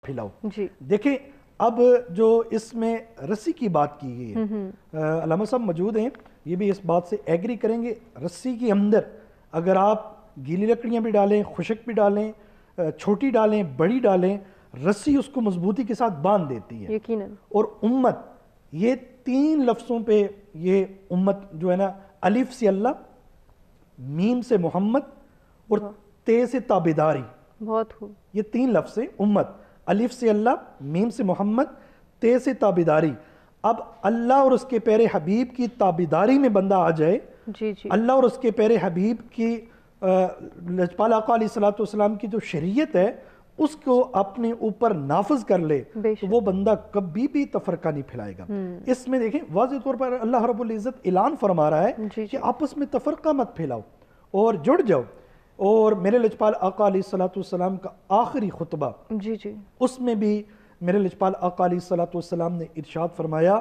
پھیلاؤ. جی دیکھیں اب جو اس میں رسی کی بات کی گئی ہے، علامہ صاحب موجود ہیں، یہ بھی اس بات سے ایگری کریں گے. رسی کے اندر اگر آپ گیلی لکڑیاں بھی ڈالیں، خشک بھی ڈالیں، چھوٹی ڈالیں، بڑی ڈالیں، رسی اس کو مضبوطی کے ساتھ باندھ دیتی ہے. یقیناً. اور امت، یہ 3 لفظوں پہ یہ امت جو ہے نا، الف سے اللہ، میم سے محمد اور تے سے تابیداری. بہت خوب. یہ 3 لفظ ہیں امت، الف سے اللہ، میم سے محمد، تے سے تابیداری. اب اللہ اور اس کے پیارے حبیب کی تابیداری میں بندہ آ جائے، جی جی اللہ اور اس کے پیارے حبیب کی لجپال آقا علیہ الصلوۃ والسلام کی جو شریعت ہے اس کو اپنے اوپر نافذ کر لے تو وہ بندہ کبھی بھی تفرقہ نہیں پھیلائے گا. اس میں دیکھیں واضح طور پر اللہ رب العزت اعلان فرما رہا ہے کہ آپس میں تفرقہ مت پھیلاؤ اور جڑ جاؤ. اور میرے لجپال آقا علیہ الصلوۃ والسلام کا آخری خطبہ، جی جی اس میں بھی میرے لجپال آقا علیہ الصلوۃ والسلام نے ارشاد فرمایا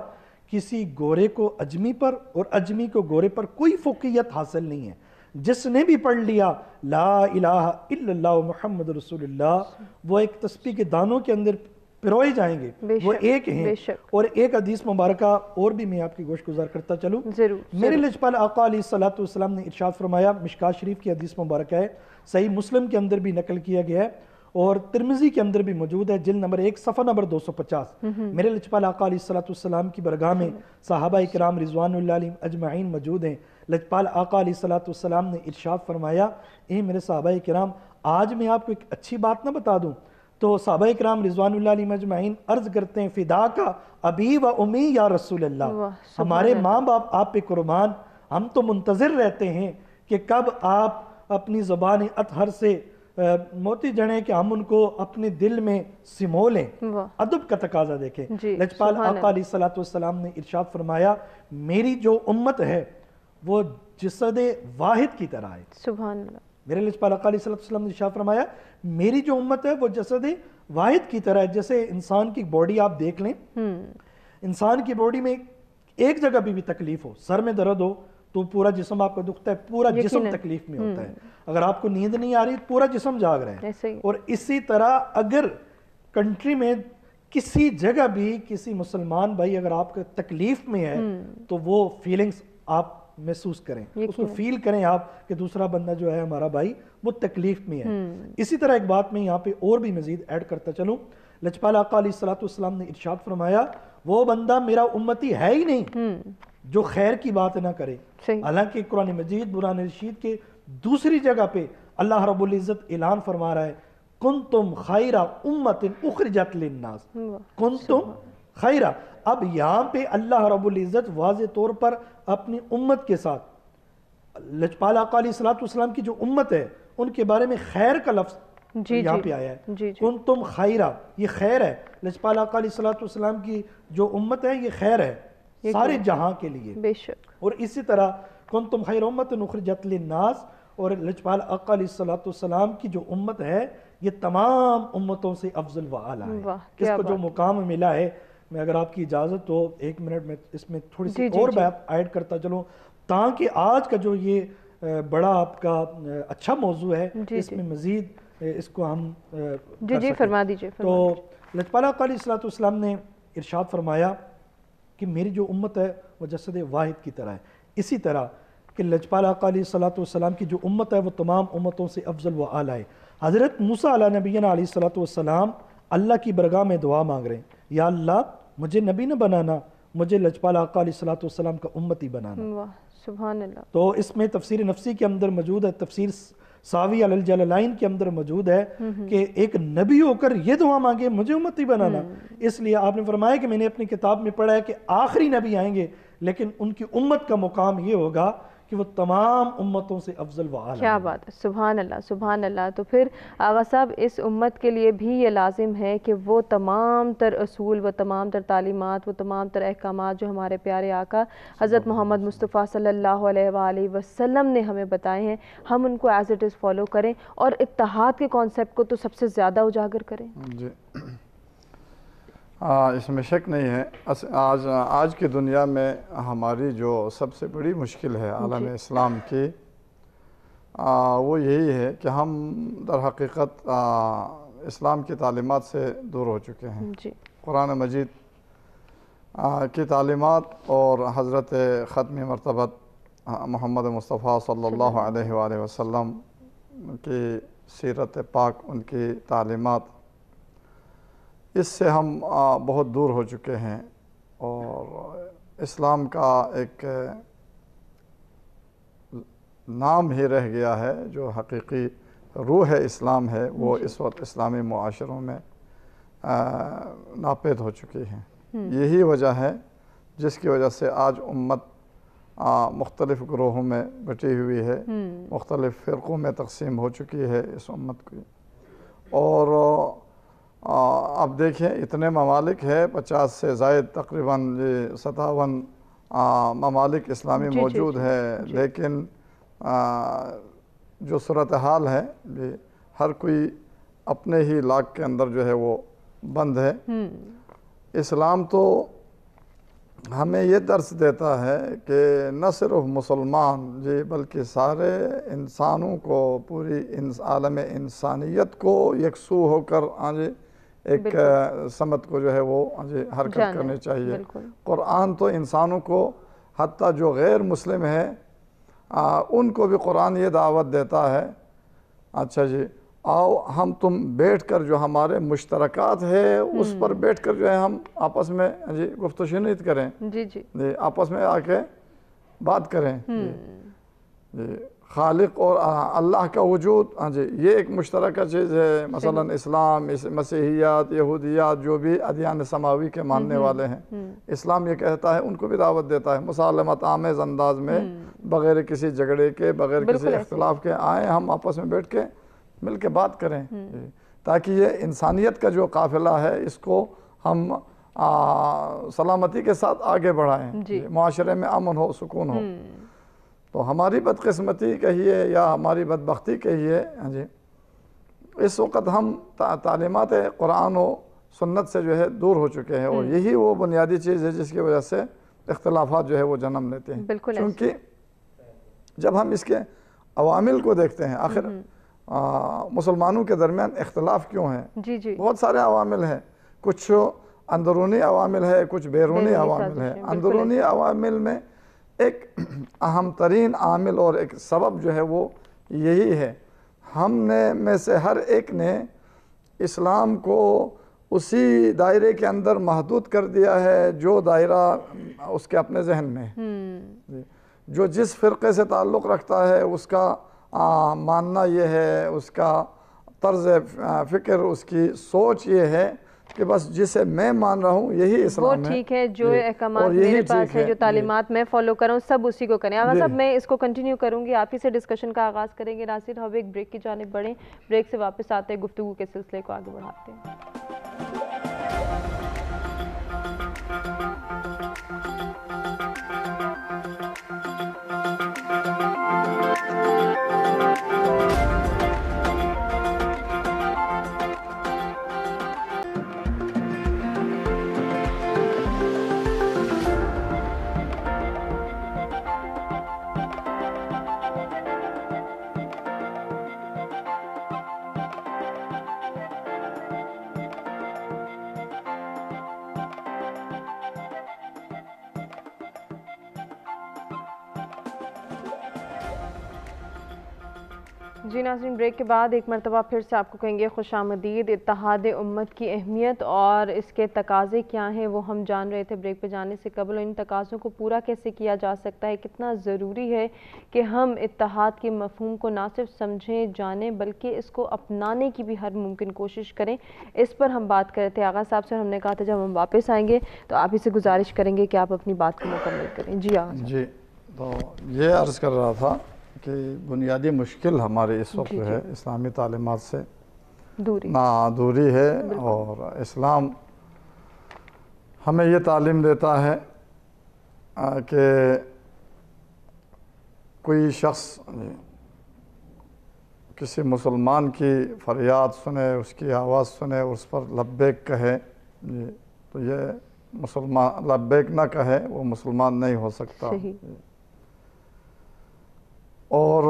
کسی گورے کو اجمی پر اور اجمی کو گورے پر کوئی فوقیت حاصل نہیں ہے. جس نے بھی پڑھ لیا لا الہ الا اللہ محمد رسول اللہ، وہ ایک تسبیح کے دانوں کے اندر پروئے جائیں گے، وہ ایک ہیں. اور ایک حدیث مبارکہ اور بھی میں آپ کی گوش گزار کرتا چلوں. میرے لجپال آقا علیہ الصلوۃ والسلام نے ارشاد فرمایا، مشکات شریف کی حدیث مبارکہ ہے، صحیح مسلم کے اندر بھی نقل کیا گیا ہے اور ترمذی کے اندر بھی موجود ہے، جلد نمبر 1 صفحہ نمبر 250. میرے لجپال آقا علیہ الصلوۃ والسلام کی برگاہ میں صحابہ کرام رضوان اللہ علیہم اجمعین موجود ہیں. لجپال آقا علیہ الصلوۃ والسلام نے ارشاد فرمایا، اے میرے صحابہ کرام، آج میں آپ کو ایک اچھی بات نہ بتا دوں؟ تو صحابہ کرام رضوان اللہ علیہم اجمعین عرض کرتے ہیں فدا کا ابی و امی یا رسول اللہ، ہمارے ماں باپ آپ پہ قربان، ہم تو منتظر رہتے ہیں کہ کب آپ اپنی زبان اطہر سے موتی جڑیں کہ ہم ان کو اپنے دل میں سمو لیں. ادب کا تقاضا دیکھیں. لجپال آقا علیہ الصلوۃ والسلام نے ارشاد فرمایا میری جو امت ہے وہ جسد واحد کی طرح ہے. سبحان اللہ. میرے لجپال آقا علیہ الصلوۃ والسلام نے ارشاد فرمایا میری جو امت ہے وہ جسد واحد کی طرح ہے. جیسے انسان کی باڈی آپ دیکھ لیں، انسان کی باڈی میں ایک جگہ بھی تکلیف ہو، سر میں درد ہو تو پورا جسم آپ کو دکھتا ہے، پورا جسم تکلیف میں ہوتا ہے. اگر آپ کو نیند نہیں آ رہی پورا جسم جاگ رہا ہے. اور اسی طرح اگر کنٹری میں کسی جگہ بھی کسی مسلمان بھائی اگر آپ کو تکلیف میں ہے تو وہ فیلنگز آپ محسوس کریں، اس کو فیل کریں آپ کہ دوسرا بندہ جو ہے ہمارا بھائی وہ تکلیف میں ہے. اسی طرح ایک بات میں یہاں پہ اور بھی مزید ایڈ کرتا چلوں. لجپال آقا علیہ الصلوۃ والسلام نے ارشاد فرمایا وہ بندہ میرا امتی ہے ہی نہیں جو خیر کی بات نہ کرے. حالانکہ قرآن مجید برہان رشید کے دوسری جگہ پہ اللہ رب العزت اعلان فرما رہا ہے کنتم خیر امت اخرجت للناس، کنتم خیر. اب یہاں پہ اللہ رب العزت واضح طور پر اپنی امت کے ساتھ لجپال آقا علیہ الصلوۃ والسلام کی جو امت ہے ان کے بارے میں خیر کا لفظ یہاں پہ آیا ہے. کنتم خیرہ، یہ خیر ہے. لجپال آقا علیہ الصلوۃ والسلام کی جو امت ہے یہ خیر ہے سارے جہاں کے لیے. بے شک. اور اسی طرح کنتم خیر امت اخرجت للناس، اور لجپال آقا علیہ الصلوۃ والسلام کی جو امت ہے یہ تمام امتوں سے افضل و اعلیٰ ہے. اس کو جو مقام ملا ہے، میں اگر آپ کی اجازت ہو 1 منٹ میں اس میں تھوڑی سی اور بات ایڈ کرتا چلوں تاکہ آج کا جو یہ بڑا آپ کا اچھا موضوع ہے اس میں مزید اس کو ہم جی فرما دیجئے. تو لجپال آقا علیہ الصلوۃ والسلام نے ارشاد فرمایا کہ میری جو امت ہے وہ جسد واحد کی طرح ہے. اسی طرح کہ لجپال آقا علیہ الصلوۃ والسلام کی جو امت ہے وہ تمام امتوں سے افضل و اعلیٰ ہے. حضرت موسیٰ علیہ نبینا علیہ الصلوۃ والسلام اللہ کی برگاہ میں دعا مانگ رہے ہیں یا اللہ مجھے نبی نہ بنانا، مجھے لجپال آقا علیہ الصلوۃ والسلام کا امتی بنانا. سبحان اللہ. تو اس میں تفسیر نفسی کے اندر موجود ہے، تفسیر ساوی علی الجلالین کے اندر موجود ہے کہ ایک نبی ہو کر یہ دعا مانگے مجھے امتی بنانا. اس لیے آپ نے فرمایا کہ میں نے اپنی کتاب میں پڑھا ہے کہ آخری نبی آئیں گے لیکن ان کی امت کا مقام یہ ہوگا کہ وہ تمام امتوں سے افضل و اعلیٰ. کیا بات ہے. سبحان اللہ سبحان اللہ. تو پھر آغا صاحب اس امت کے لیے بھی یہ لازم ہے کہ وہ تمام تر اصول، وہ تمام تر تعلیمات، وہ تمام تر احکامات جو ہمارے پیارے آقا حضرت محمد مصطفیٰ صلی اللہ علیہ وآلہ وسلم نے ہمیں بتائے ہیں ہم ان کو ایز اٹ از فالو کریں اور اتحاد کے کانسیپٹ کو تو سب سے زیادہ اجاگر کریں. جی اس میں شک نہیں ہے. آج کی دنیا میں ہماری جو سب سے بڑی مشکل ہے عالم اسلام کی وہ یہی ہے کہ ہم در حقیقت اسلام کی تعلیمات سے دور ہو چکے ہیں. جی. قرآن مجید کی تعلیمات اور حضرت ختم مرتبت محمد مصطفیٰ صلی اللہ علیہ وآلہ وسلم کی سیرت پاک، ان کی تعلیمات، اس سے ہم بہت دور ہو چکے ہیں، اور اسلام کا ایک نام ہی رہ گیا ہے. جو حقیقی روح اسلام ہے وہ اس وقت اسلامی معاشروں میں ناپید ہو چکی ہیں. یہی وجہ ہے جس کی وجہ سے آج امت مختلف گروہوں میں بٹی ہوئی ہے، مختلف فرقوں میں تقسیم ہو چکی ہے اس امت کی. اور اب دیکھیں اتنے ممالک ہے، 50 سے زائد تقریباً 57 ممالک اسلامی موجود ہے، لیکن جو صورتحال ہے ہر کوئی اپنے ہی لاک کے اندر جو ہے وہ بند ہے. اسلام تو ہمیں یہ درس دیتا ہے کہ نہ صرف مسلمان بلکہ سارے انسانوں کو، پوری عالم انسانیت کو یکسو ہو کر ایک سمت کو جو ہے وہ حرکت کرنی چاہیے. قرآن تو انسانوں کو، حتیٰ جو غیر مسلم ہے ان کو بھی قرآن یہ دعوت دیتا ہے، اچھا جی آؤ ہم تم بیٹھ کر جو ہمارے مشترکات ہے اس پر بیٹھ کر جو ہے ہم آپس میں گفت و شنید کریں، آپس میں آ کے بات کریں. خالق اور اللہ کا وجود یہ ایک مشترکہ چیز ہے. مثلا اسلام، مسیحیات، یہودیات، جو بھی ادیان سماوی کے ماننے والے ہیں، اسلام یہ کہتا ہے، ان کو بھی دعوت دیتا ہے مسالمت آمیز انداز میں، بغیر کسی جھگڑے کے، بغیر کسی اختلاف کے آئیں ہم آپس میں بیٹھ کے مل کے بات کریں، تاکہ یہ انسانیت کا جو قافلہ ہے اس کو ہم سلامتی کے ساتھ آگے بڑھائیں، معاشرے میں امن ہو، سکون ہو. تو ہماری بدقسمتی کہیے یا ہماری بدبختی کہیے، اس وقت ہم تعلیمات قرآن و سنت سے جو ہے دور ہو چکے ہیں، اور یہی وہ بنیادی چیز ہے جس کی وجہ سے اختلافات جو ہے وہ جنم لیتے ہیں. کیونکہ جب ہم اس کے عوامل کو دیکھتے ہیں، آخر مسلمانوں کے درمیان اختلاف کیوں ہیں؟ بہت سارے عوامل ہیں. کچھ اندرونی عوامل ہے، کچھ بیرونی عوامل ہے. اندرونی عوامل میں ایک اہم ترین عامل اور ایک سبب جو ہے وہ یہی ہے، ہم نے میں سے ہر ایک نے اسلام کو اسی دائرے کے اندر محدود کر دیا ہے جو دائرہ اس کے اپنے ذہن میں ہے. جو جس فرقے سے تعلق رکھتا ہے اس کا ماننا یہ ہے، اس کا طرز فکر، اس کی سوچ یہ ہے کہ بس جسے میں مان رہا ہوں یہی اسلام ہے، وہ ٹھیک ہے، جو احکامات میرے پاس ہے، جو تعلیمات میں فالو کروں سب اسی کو کریں. آغا صاحب میں اس کو کنٹینیو کروں گی، آپ ہی سے ڈسکشن کا آغاز کریں گے. ناصر ہم ایک بریک کی جانب بڑھیں، بریک سے واپس آتے ہیں، گفتگو کے سلسلے کو آگے بڑھاتے ہیں. جی ناظرین، بریک کے بعد ایک مرتبہ پھر سے آپ کو کہیں گے خوش آمدید. اتحاد امت کی اہمیت اور اس کے تقاضے کیا ہیں وہ ہم جان رہے تھے بریک پہ جانے سے قبل. ان تقاضوں کو پورا کیسے کیا جا سکتا ہے، کتنا ضروری ہے کہ ہم اتحاد کے مفہوم کو نہ صرف سمجھیں جانیں بلکہ اس کو اپنانے کی بھی ہر ممکن کوشش کریں. اس پر ہم بات کر رہے تھے. آغا صاحب سے ہم نے کہا تھا جب ہم واپس آئیں گے تو آپ ہی سے گزارش کریں گے کہ آپ اپنی بات کو مکمل کریں. جی آغا صاحب. جی تو یہ عرض کر رہا تھا کہ بنیادی مشکل ہمارے اس وقت ہے اسلامی تعلیمات سے دوری ہے. اور اسلام ہمیں یہ تعلیم دیتا ہے کہ کوئی شخص کسی مسلمان کی فریاد سنے، اس کی آواز سنے، اس پر لبیک کہے، تو یہ مسلمان لبیک نہ کہے وہ مسلمان نہیں ہو سکتا. اور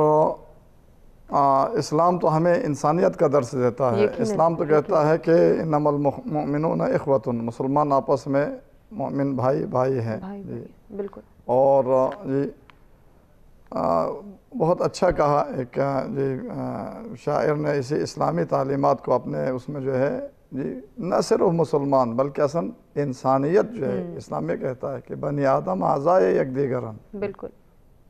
اسلام تو ہمیں انسانیت کا درس دیتا ہے. اسلام تو کہتا ہے کہ انما المؤمنون اخوۃ، مسلمان آپس میں مومن بھائی ہیں. بالکل. اور جی بہت اچھا کہا ایک جی شاعر نے اسی اسلامی تعلیمات کو اپنے اس میں جو ہے جی نہ صرف مسلمان بلکہ اصلا انسانیت جو ہے اسلام میں کہتا ہے کہ بنی آدم اعضائے یک دیگرن. بالکل.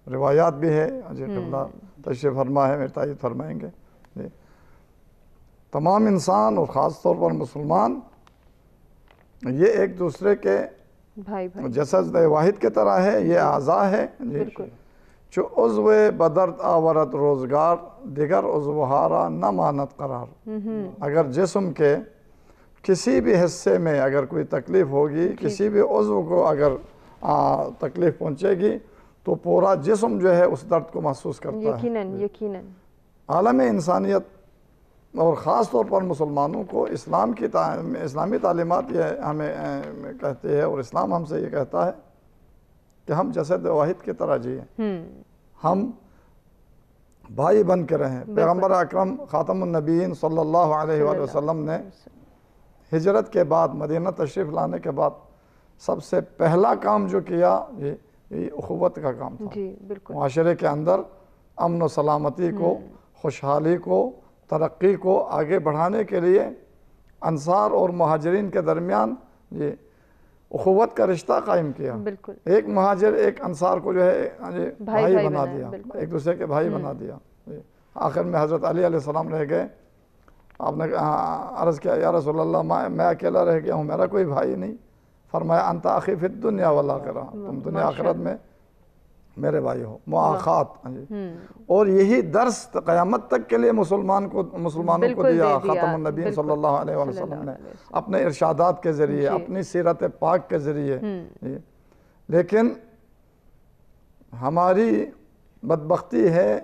روایات بھی ہے جی قبلہ تشریف فرما ہے، میرے تائید فرمائیں گے جی. تمام انسان اور خاص طور پر مسلمان یہ ایک دوسرے کے جسد واحد کی طرح ہے، یہ اعضاء ہے جی. چو عضو بدرد آورت روزگار دیگر عضو ہارا نہ مانت قرار. اگر جسم کے کسی بھی حصے میں اگر کوئی تکلیف ہوگی، کسی بھی عضو کو اگر تکلیف پہنچے گی تو پورا جسم جو ہے اس درد کو محسوس کرتا ہے. یقیناً عالم انسانیت اور خاص طور پر مسلمانوں کو اسلامی تعلیمات یہ ہمیں کہتے ہیں، اور اسلام ہم سے یہ کہتا ہے کہ ہم جسد واحد کی طرح جئیں، ہم بھائی بن کے رہیں. پیغمبر اکرم خاتم النبیین صلی اللہ علیہ وآلہ وسلم نے ہجرت کے بعد مدینہ تشریف لانے کے بعد سب سے پہلا کام جو کیا یہ اخوت کا کام تھا. معاشرے کے اندر امن و سلامتی کو، خوشحالی کو، ترقی کو آگے بڑھانے کے لیے انصار اور مہاجرین کے درمیان یہ اخوت کا رشتہ قائم کیا. ایک مہاجر ایک انصار کو جو ہے بھائی بنا دیا، ایک دوسرے کے بھائی بنا دیا. آخر میں حضرت علی علیہ السلام رہ گئے. آپ نے عرض کیا یا رسول اللہ میں اکیلا رہ گیا ہوں، میرا کوئی بھائی نہیں. فرمایا انت اخی فی الدنیا والآخرہ، تم دنیا آخرت میں میرے بھائی ہو. مؤاخات. اور یہی درس قیامت تک کے لیے مسلمانوں کو دیا خاتم النبیین صلی اللہ علیہ وسلم نے اپنے ارشادات کے ذریعے، اپنی سیرت پاک کے ذریعے. لیکن ہماری بدبختی ہے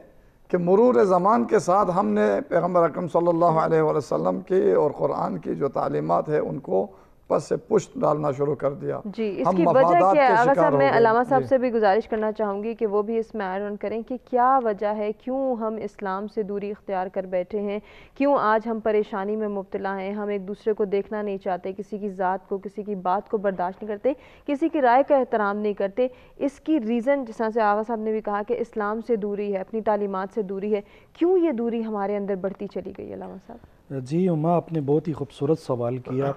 کہ مرور زمان کے ساتھ ہم نے پیغمبر اکرم صلی اللہ علیہ وسلم کی اور قرآن کی جو تعلیمات ہے ان کو پس سے پشت ڈالنا شروع کر دیا. جی اس کی وجہ کیا ہے آغا صاحب؟ میں علامہ صاحب سے بھی گزارش کرنا چاہوں گی کہ وہ بھی اس میں ایڈ آن کریں کہ کیا وجہ ہے، کیوں ہم اسلام سے دوری اختیار کر بیٹھے ہیں، کیوں آج ہم پریشانی میں مبتلا ہیں، ہم ایک دوسرے کو دیکھنا نہیں چاہتے، کسی کی ذات کو، کسی کی بات کو برداشت نہیں کرتے، کسی کی رائے کا احترام نہیں کرتے. اس کی ریزن جس طرح سے آغا صاحب نے بھی کہا کہ اسلام سے دوری ہے، اپنی تعلیمات سے دوری ہے. کیوں یہ دوری ہمارے اندر بڑھتی چلی گئی علامہ صاحب؟ جی عما آپ نے بہت ہی خوبصورت سوال کیا.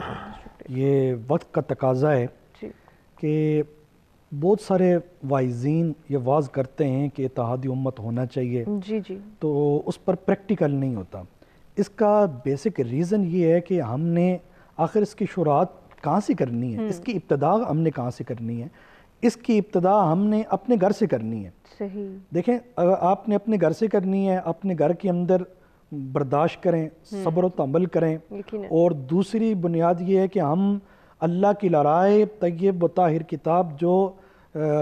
یہ وقت کا تقاضا ہے کہ بہت سارے واعظین یہ واعظ کرتے ہیں کہ اتحادی امت ہونا چاہیے، تو اس پر پریکٹیکل نہیں ہوتا. اس کا بیسک ریزن یہ ہے کہ ہم نے آخر اس کی شروعات کہاں سے کرنی ہے، اس کی ابتدا ہم نے کہاں سے کرنی ہے. اس کی ابتدا ہم نے اپنے گھر سے کرنی ہے. دیکھیں آپ نے اپنے گھر سے کرنی ہے، اپنے گھر کے اندر برداشت کریں، صبر و تحمل کریں. اور دوسری بنیاد یہ ہے کہ ہم اللہ کی لرائے طیب و طاہر کتاب جو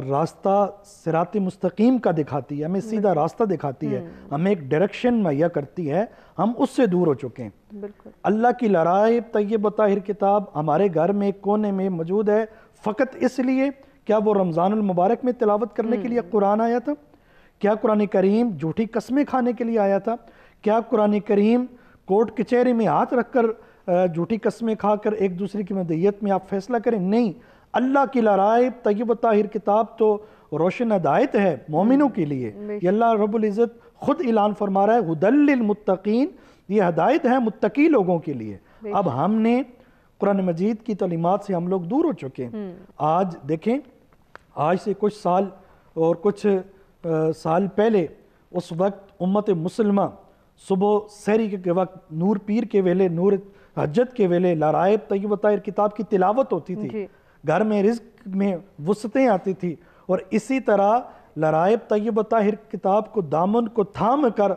راستہ صراط مستقیم کا دکھاتی ہے، ہمیں سیدھا راستہ دکھاتی ہے، ہمیں ایک ڈائریکشن مہیا کرتی ہے، ہم اس سے دور ہو چکے ہیں. اللہ کی لرائے طیب و طاہر کتاب ہمارے گھر میں ایک کونے میں موجود ہے فقط اس لیے کیا وہ رمضان المبارک میں تلاوت کرنے کے لیے قرآن آیا تھا؟ کیا قرآن کریم جھوٹی قسمیں کھانے کے لیے آیا تھا؟ کیا قرآن کریم کورٹ کچہری میں ہاتھ رکھ کر جھوٹی قسمیں کھا کر ایک دوسرے کی مدیت میں آپ فیصلہ کریں؟ نہیں. اللہ کی لرائے طیب و طاہر کتاب تو روشن ہدایت ہے مومنوں کے لیے. یہ اللہ رب العزت خود اعلان فرما رہا ہے ہدی للمتقین، یہ ہدایت ہے متقی لوگوں کے لیے. اب ہم نے قرآن مجید کی تعلیمات سے ہم لوگ دور ہو چکے ہیں. آج دیکھیں، آج سے کچھ سال اور کچھ سال پہلے اس وقت امت مسلمہ صبح سحری کے وقت نور پیر کے ویلے، نور حجت کے ویلے لرائے طیب و طاہر کتاب کی تلاوت ہوتی تھی، گھر میں رزق میں وسعتیں آتی تھی. اور اسی طرح لرائے طیب و طاہر کتاب کو دامن کو تھام کر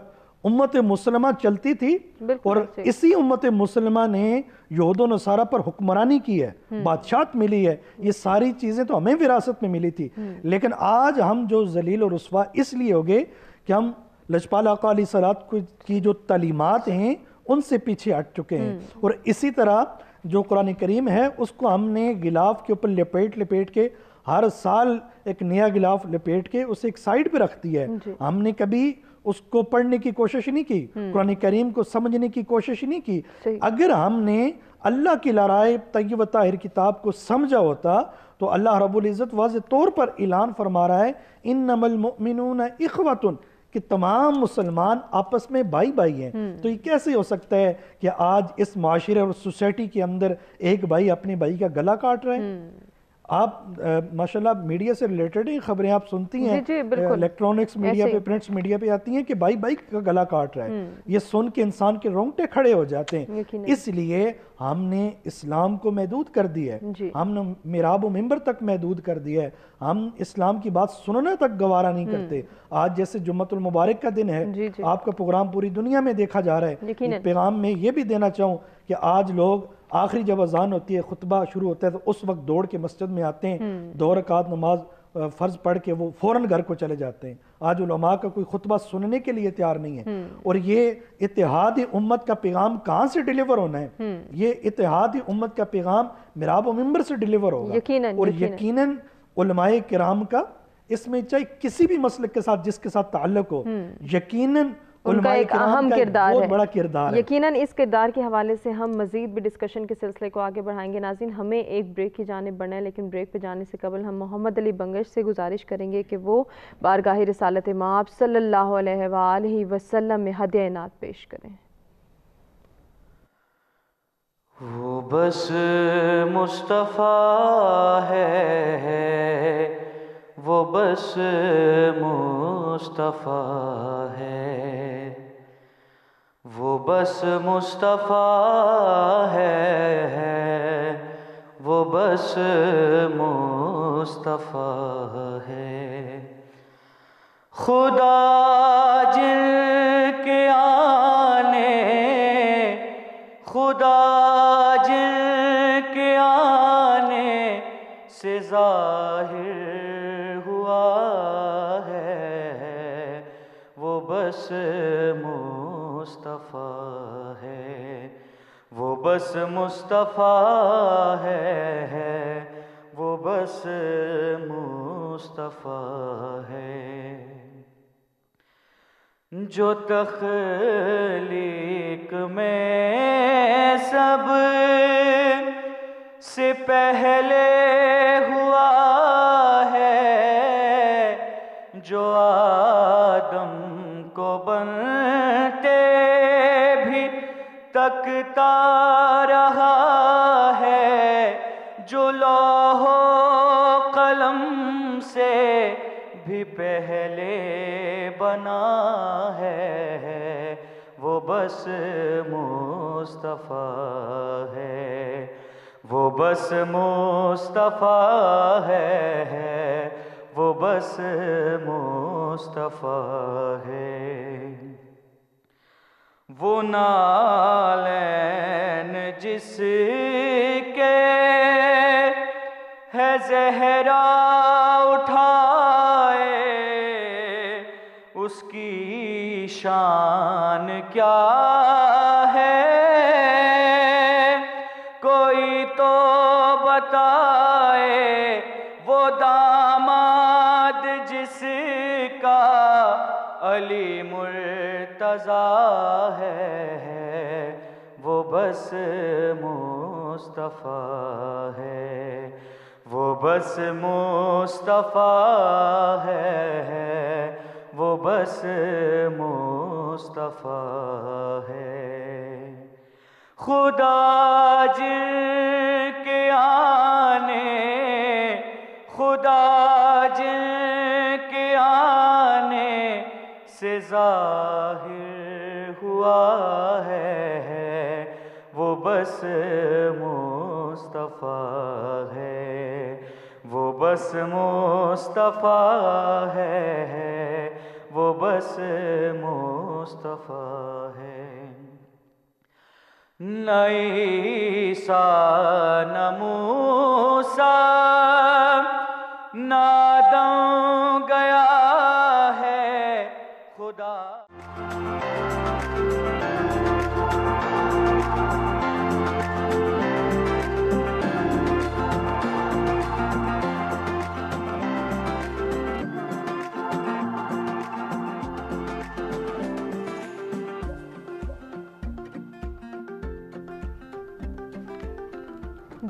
امت مسلمہ چلتی تھی. اور اسی امت مسلمہ نے یہود و نصارہ پر حکمرانی کی ہے، بادشاہت ملی ہے. یہ ساری چیزیں تو ہمیں وراثت میں ملی تھی. لیکن آج ہم جو ذلیل و رسوا اس لیے ہو گئے کہ ہم لجپال آقا علیہ الصلوۃ کی جو تعلیمات ہیں ان سے پیچھے ہٹ چکے ہیں. اور اسی طرح جو قرآن کریم ہے اس کو ہم نے غلاف کے اوپر لپیٹ کے ہر سال ایک نیا غلاف لپیٹ کے اسے ایک سائیڈ پہ رکھ دیا ہے. ہم نے کبھی اس کو پڑھنے کی کوشش نہیں کی, قرآن کریم کو سمجھنے کی کوشش نہیں کی. اگر ہم نے اللہ کی لارائے طیب و طاہر کتاب کو سمجھا ہوتا تو اللہ رب العزت واضح طور پر اعلان فرما رہا ہے انما المؤمنون اخوۃ, کہ تمام مسلمان آپس میں بھائی بھائی ہیں. تو یہ کیسے ہو سکتا ہے کہ آج اس معاشرے اور سوسائٹی کے اندر ایک بھائی اپنے بھائی کا گلا کاٹ رہے ہیں؟ آپ ماشاءاللہ میڈیا سے ریلیٹڈ ہی خبریں آپ سنتی ہیں, الیکٹرانکس میڈیا پہ, پرنٹس میڈیا پہ آتی ہیں کہ بھائی بھائی کا گلا کاٹ رہا ہے. یہ سن کے انسان کے رونگٹے کھڑے ہو جاتے ہیں. اس لیے ہم نے اسلام کو محدود کر دیا ہے, ہم نے محراب و منبر تک محدود کر دیا ہے, ہم اسلام کی بات سننے تک گوارا نہیں کرتے. آج جیسے جمعۃ المبارک کا دن ہے, آپ کا پروگرام پوری دنیا میں دیکھا جا رہا ہے. پیغام میں یہ بھی دینا چاہوں کہ آج لوگ آخری جب اذان ہوتی ہے, خطبہ شروع ہوتا ہے, تو اس وقت دوڑ کے مسجد میں آتے ہیں, 2 رکعت نماز فرض پڑھ کے وہ فوراً گھر کو چلے جاتے ہیں. آج علماء کا کوئی خطبہ سننے کے لیے تیار نہیں ہے. اور یہ اتحاد امت کا پیغام کہاں سے ڈیلیور ہونا ہے؟ یہ اتحاد امت کا پیغام محراب و منبر سے ڈیلیور ہوگا. اور یقیناً علماء کرام کا اس میں چاہے کسی بھی مسلک کے ساتھ جس کے ساتھ تعلق ہو, یقیناً ان کا ایک اہم کردار ہے, بڑا کردار ہے. یقیناً اس کردار کے حوالے سے ہم مزید بھی ڈسکشن کے سلسلے کو آگے بڑھائیں گے. ناظرین, ہمیں ایک بریک کی جانب بڑھنا ہے, لیکن بریک پہ جانے سے قبل ہم محمد علی بنگش سے گزارش کریں گے کہ وہ بارگاہ رسالت مآب صلی اللہ علیہ وآلہ وسلم میں ہدیہ نعت پیش کریں. وہ بس مصطفیٰ ہے, وہ بس مصطفیٰ ہے, وہ بس مصطفیٰ ہے, وہ بس مصطفیٰ ہے. خدا جن کے آنے, خدا جن کے آنے سے ظاہر ہوا ہے, وہ بس مصطفیٰ ہے, وہ بس مصطفیٰ ہے, وہ بس مصطفیٰ ہے. جو تخلیق میں سب سے پہلے ہوا ہے, جو آدم کو بنتے بھی تکتا رہا ہے, جو لوح و قلم سے بھی پہلے بنا ہے, وہ بس مصطفیٰ ہے, وہ بس مصطفیٰ ہے, وہ بس مصطفیٰ ہے. وہ نالین جس کے ہے زہرا اٹھائے, اس کی شان کیا ہے, کوئی تو بتائے. وہ داماد جس کا علی مرتضیٰ ہے, وہ بس مصطفیٰ ہے, وہ بس مصطفیٰ ہے, وہ بس مصطفیٰ ہے. خدا جن کے آنے, خدا جن کے آنے سے ظاہر ہوا ہے, وہ بس مصطفیٰ ہے, وہ بس مصطفیٰ ہے, وہ بس مصطفیٰ ہے. نہ عیسیٰ نہ موسیٰ نہ آدم گیا ہے خدا.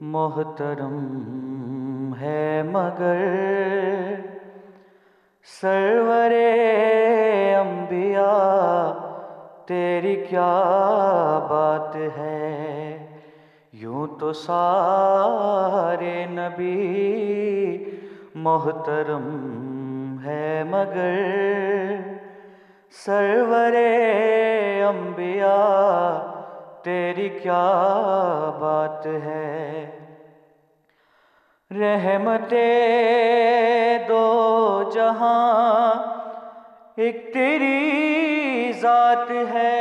محترم ہے مگر سرور انبیاء تیری کیا بات ہے، یوں تو سارے نبی محترم ہے مگر سرور انبیاء تیری کیا بات ہے۔ رحمت دو جہاں ایک تیری ذات ہے،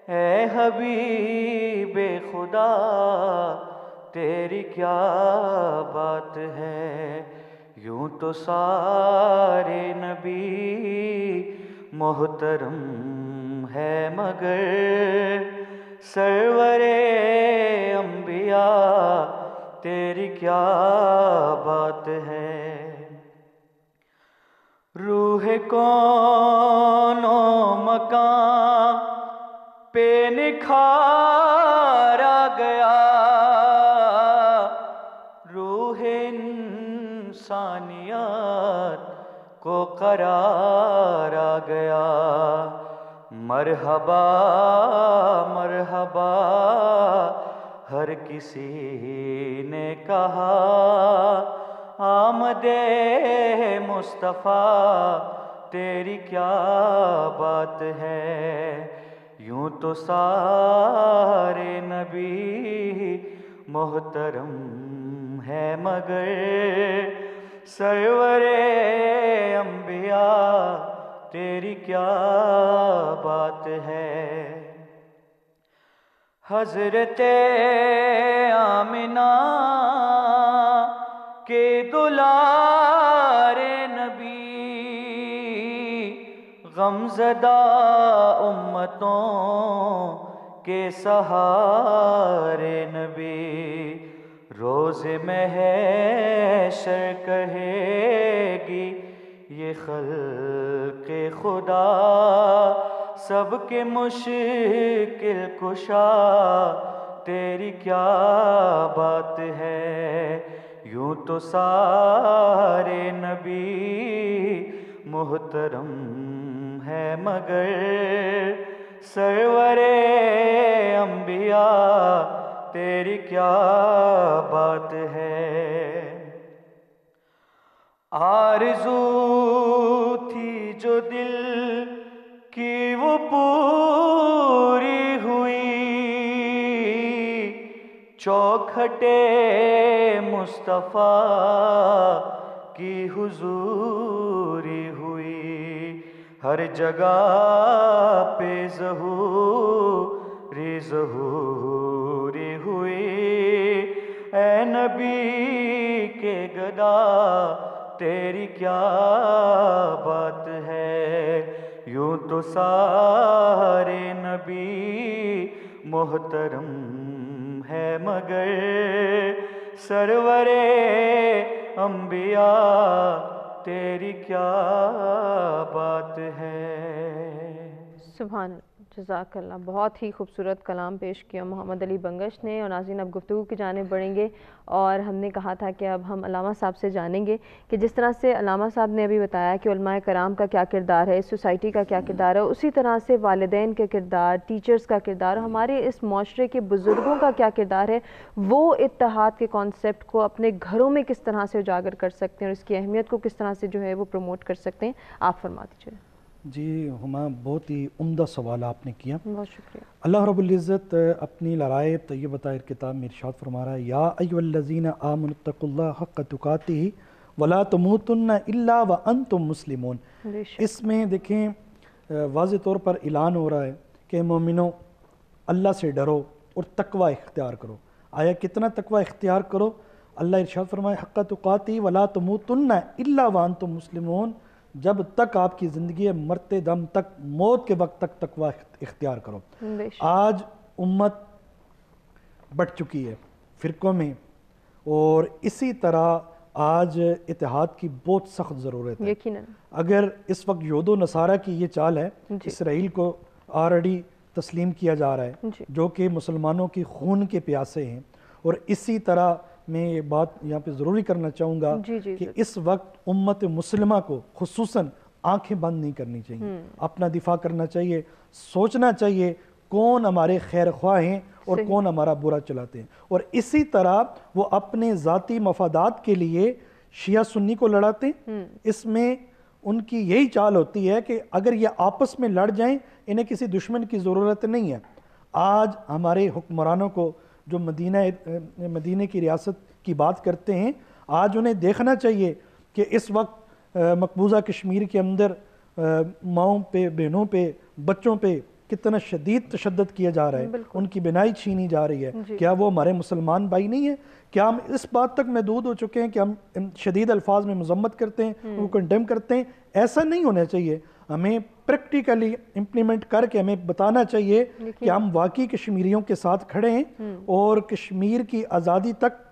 اے حبیب خدا تیری کیا بات ہے، یوں تو سارے نبی محترم ہے مگر سرور انبیاء تیری کیا بات ہے۔ روح کون و مکان پہ نکھار آ گیا، روح انسانیت کو قرار آ گیا۔ مرحبا مرحبا ہر کسی نے کہا، آمد مصطفیٰ تیری کیا بات ہے، یوں تو سارے نبی محترم ہے مگر سرور انبیاء تیری کیا بات ہے۔ حضرت آمنہ کے دلارے نبی، غمزدہ امتوں کے سہارے نبی، روز محشر کہے گی یہ خلق خدا، سب کے مشکل کشا تیری کیا بات ہے، یوں تو سارے نبی محترم ہے مگر سرور انبیاء تیری کیا بات ہے۔ آرزو تھی جو دل کی وہ پوری ہوئی، چوکھٹے مصطفیٰ کی حضوری ہوئی، ہر جگہ پہ ظہوری ظہوری ہوئی، اے نبی کے گدا تیری کیا بات ہے، یوں تو سارے نبی محترم ہے مگر سرور انبیاء تیری کیا بات ہے۔ سبحان اللہ، جزاک اللہ، بہت ہی خوبصورت کلام پیش کیا محمد علی بنگش نے۔ اور ناظرین اب گفتگو کی جانب بڑھیں گے، اور ہم نے کہا تھا کہ اب ہم علامہ صاحب سے جانیں گے کہ جس طرح سے علامہ صاحب نے ابھی بتایا کہ علماء کرام کا کیا کردار ہے، سوسائٹی کا کیا کردار ہے، اسی طرح سے والدین کا کردار، ٹیچرز کا کردار، ہمارے اس معاشرے کے بزرگوں کا کیا کردار ہے، وہ اتحاد کے کانسیپٹ کو اپنے گھروں میں کس طرح سے اجاگر کر سکتے ہیں اور اس کی اہمیت کو کس طرح سے جو ہے وہ پروموٹ کر سکتے ہیں، آپ فرما دیجیے۔ جی ہما، بہت ہی عمدہ سوال آپ نے کیا، بہت شکریہ۔ اللہ رب العزت اپنی لرائب طیبۃ کتاب میں ارشاد فرما رہا ہے، یا ایھا الذین آمنوا اتقوا اللہ حق تقاتہ ولا تموتن الا وانتم مسلمون۔ اس میں دیکھیں واضح طور پر اعلان ہو رہا ہے کہ مومنوں اللہ سے ڈرو اور تقوی اختیار کرو۔ آیا کتنا تقوی اختیار کرو؟ اللہ ارشاد فرمائے حق تقاتہ ولا تموتن الا وانتم مسلمون، جب تک آپ کی زندگی ہے مرتے دم تک، موت کے وقت تک تقوی اختیار کرو۔ آج امت بٹ چکی ہے فرقوں میں، اور اسی طرح آج اتحاد کی بہت سخت ضرورت ہے۔ یقیناً اگر اس وقت یہود و نصارہ کی یہ چال ہے، اسرائیل کو آلریڈی تسلیم کیا جا رہا ہے جی۔ جو کہ مسلمانوں کی خون کے پیاسے ہیں. اور اسی طرح میں یہ بات یہاں پہ ضروری کرنا چاہوں گا کہ اس وقت امت مسلمہ کو خصوصاً آنکھیں بند نہیں کرنی چاہیے، اپنا دفاع کرنا چاہیے، سوچنا چاہیے کون ہمارے خیر خواہ ہیں اور کون ہمارا برا چلاتے ہیں. اور اسی طرح وہ اپنے ذاتی مفادات کے لیے شیعہ سنی کو لڑاتے ہیں. اس میں ان کی یہی چال ہوتی ہے کہ اگر یہ آپس میں لڑ جائیں انہیں کسی دشمن کی ضرورت نہیں ہے. آج ہمارے حکمرانوں کو جو مدینہ کی ریاست کی بات کرتے ہیں، آج انہیں دیکھنا چاہیے کہ اس وقت مقبوضہ کشمیر کے اندر ماؤں پہ، بہنوں پہ، بچوں پہ کتنا شدید تشدد کیا جا رہا ہے، ان کی بینائی چھینی جا رہی ہے. کیا وہ ہمارے مسلمان بھائی نہیں ہیں؟ کیا ہم اس بات تک محدود ہو چکے ہیں کہ ہم شدید الفاظ میں مذمت کرتے ہیں، وہ کنڈیم کرتے ہیں؟ ایسا نہیں ہونا چاہیے. ہمیں پریکٹیکلی امپلیمنٹ کر کے ہمیں بتانا چاہیے کہ ہم واقعی کشمیریوں کے ساتھ کھڑے ہیں اور کشمیر کی آزادی تک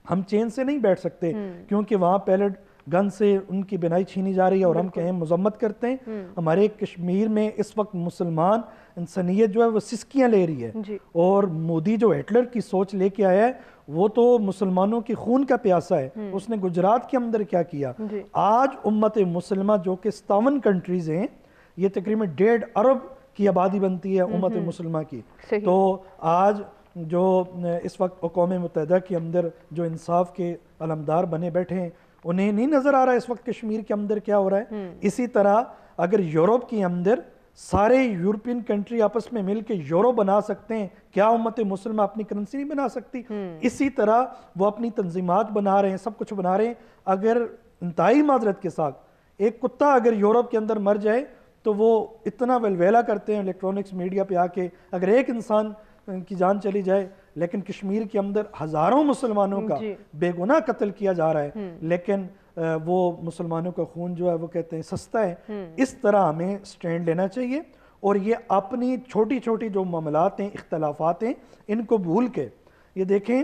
ہم چین سے نہیں بیٹھ سکتے کیونکہ وہاں پیلٹ گن سے ان کی بینائی چھینی جا رہی ہے اور ہم کہیں مذمت کرتے ہیں. ہمارے کشمیر میں اس وقت مسلمان انسانیت جو ہے وہ سسکیاں لے رہی ہے اور مودی جو ہٹلر کی سوچ لے کے آیا ہے وہ تو مسلمانوں کی خون کا پیاسا ہے. اس نے گجرات کے اندر کیا کیا؟ آج امت مسلمہ جو کہ 57 کنٹریز ہیں، یہ تقریباً 1.5 ارب کی آبادی بنتی ہے امت مسلمہ کی. تو آج جو اس وقت اقوام متحدہ کے اندر جو انصاف کے علمدار بنے بیٹھے ہیں انہیں نہیں نظر آ رہا ہے اس وقت کشمیر کے اندر کیا ہو رہا ہے. اسی طرح اگر یورپ کے اندر سارے یورپین کنٹری آپس میں مل کے یورو بنا سکتے ہیں، کیا امت مسلمہ اپنی کرنسی نہیں بنا سکتی؟ اسی طرح وہ اپنی تنظیمات بنا رہے ہیں، سب کچھ بنا رہے ہیں. اگر انتہائی معذرت کے ساتھ ایک کتا اگر یورپ کے اندر مر جائے تو وہ اتنا ولویلا کرتے ہیں الیکٹرونکس میڈیا پہ آ کے، اگر ایک انسان کی جان چلی جائے. لیکن کشمیر کے اندر ہزاروں مسلمانوں کا بے گناہ قتل کیا جا رہا ہے، لیکن وہ مسلمانوں کا خون جو ہے وہ کہتے ہیں سستا ہے. اس طرح ہمیں سٹینڈ لینا چاہیے اور یہ اپنی چھوٹی چھوٹی جو معاملات ہیں، اختلافات ہیں، ان کو بھول کے یہ دیکھیں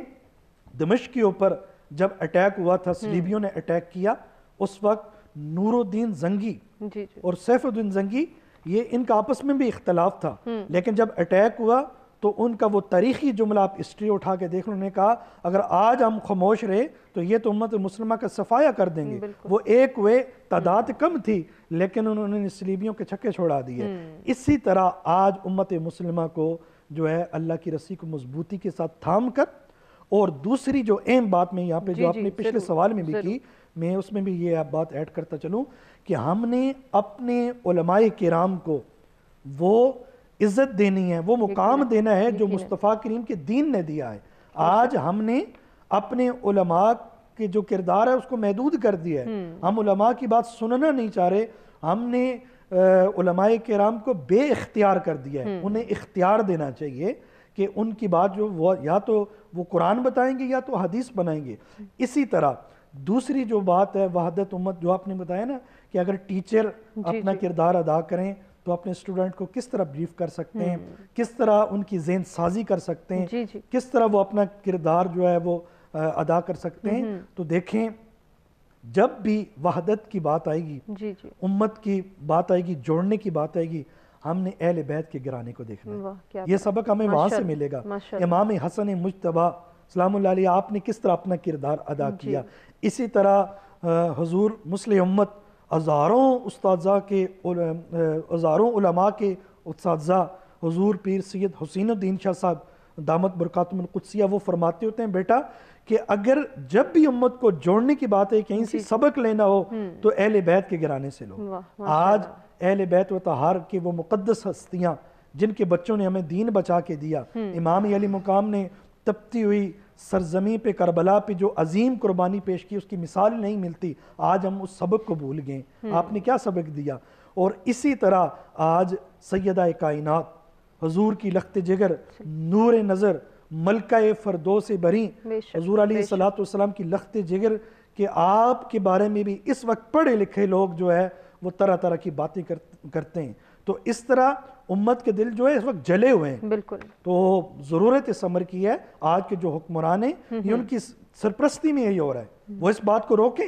دمشق کے اوپر جب اٹیک ہوا تھا، صلیبیوں نے اٹیک کیا، اس وقت نور الدین زنگی اور سیف الدین زنگی یہ ان کا آپس میں بھی اختلاف تھا، لیکن جب اٹیک ہوا تو ان کا وہ تاریخی جملہ آپ ہسٹری اٹھا کے دیکھ لو، انہوں نے کہا اگر آج ہم خاموش رہے تو یہ تو امت مسلمہ کا صفایا کر دیں گے. وہ ایک وے تعداد کم تھی لیکن انہوں نے صلیبیوں کے چھکے چھوڑا دیے. اسی طرح آج امت مسلمہ کو جو ہے اللہ کی رسی کو مضبوطی کے ساتھ تھام کر، اور دوسری جو اہم بات میں یہاں پہ جو آپ نے پچھلے سوال میں بھی کی، میں اس میں بھی یہ بات ایڈ کرتا چلوں کہ ہم نے اپنے علماء کرام کو وہ عزت دینی ہے، وہ مقام دینا ہے جو مصطفیٰ کریم کے دین نے دیا ہے. آج ہم نے اپنے علماء کے جو کردار ہے اس کو محدود کر دیا ہے. ہم علماء کی بات سننا نہیں چاہ رہے، ہم نے علماء کرام کو بے اختیار کر دیا ہے. انہیں اختیار دینا چاہیے کہ ان کی بات جو وہ یا تو وہ قرآن بتائیں گے یا تو حدیث بنائیں گے. اسی طرح دوسری جو بات ہے وحدت امت، جو آپ نے بتایا نا کہ اگر ٹیچر اپنا کردار ادا کریں تو اپنے اسٹوڈنٹ کو کس طرح بریف کر سکتے ہیں، کس طرح ان کی ذہن سازی کر سکتے ہیں، کس طرح وہ اپنا کردار جو ہے وہ ادا کر سکتے ہیں. تو دیکھیں جب بھی وحدت کی بات آئے گی، امت کی بات آئے گی، جوڑنے کی بات آئے گی، ہم نے اہل بیت کے گھرانے کو دیکھنا ہے. یہ سبق ہمیں وہاں سے ملے گا. امام حسن مجتبیٰ سلام اللہ علیہ آپ نے کس طرح اپنا کردار ادا کیا. اسی طرح حضور مسلم امت ہزاروں علماء کے اساتذہ حضور پیر سید حسین الدین شاہ صاحب دامت برکاتہم القدسیہ وہ فرماتے ہوتے ہیں بیٹا کہ اگر جب بھی امت کو جوڑنے کی بات ہے، کہیں سے سبق لینا ہو تو اہل بیت کے گھرانے سے لو. آج اہل بیت و طہار کے وہ مقدس ہستیاں جن کے بچوں نے ہمیں دین بچا کے دیا، امام علی مقام نے تپتی ہوئی سرزمین پہ کربلا پہ جو عظیم قربانی پیش کی، اس کی مثال نہیں ملتی. آج ہم اس سبق کو بھول گئے. آپ نے کیا سبق دیا؟ اور اسی طرح آج سیدہ کائنات حضور کی لخت جگر، نور نظر، ملکہ فردوس بری، حضور علیہ السلام کی لخت جگر کہ آپ کے بارے میں بھی اس وقت پڑھے لکھے لوگ جو ہے وہ طرح طرح کی باتیں کرتے ہیں. تو اس طرح امت کے دل جو ہے اس وقت جلے ہوئے ہیں. بالکل. تو ضرورت اس امر کی ہے، آج کے جو حکمران ہیں یہ ان کی سرپرستی میں یہی ہو رہا ہے، وہ اس بات کو روکیں.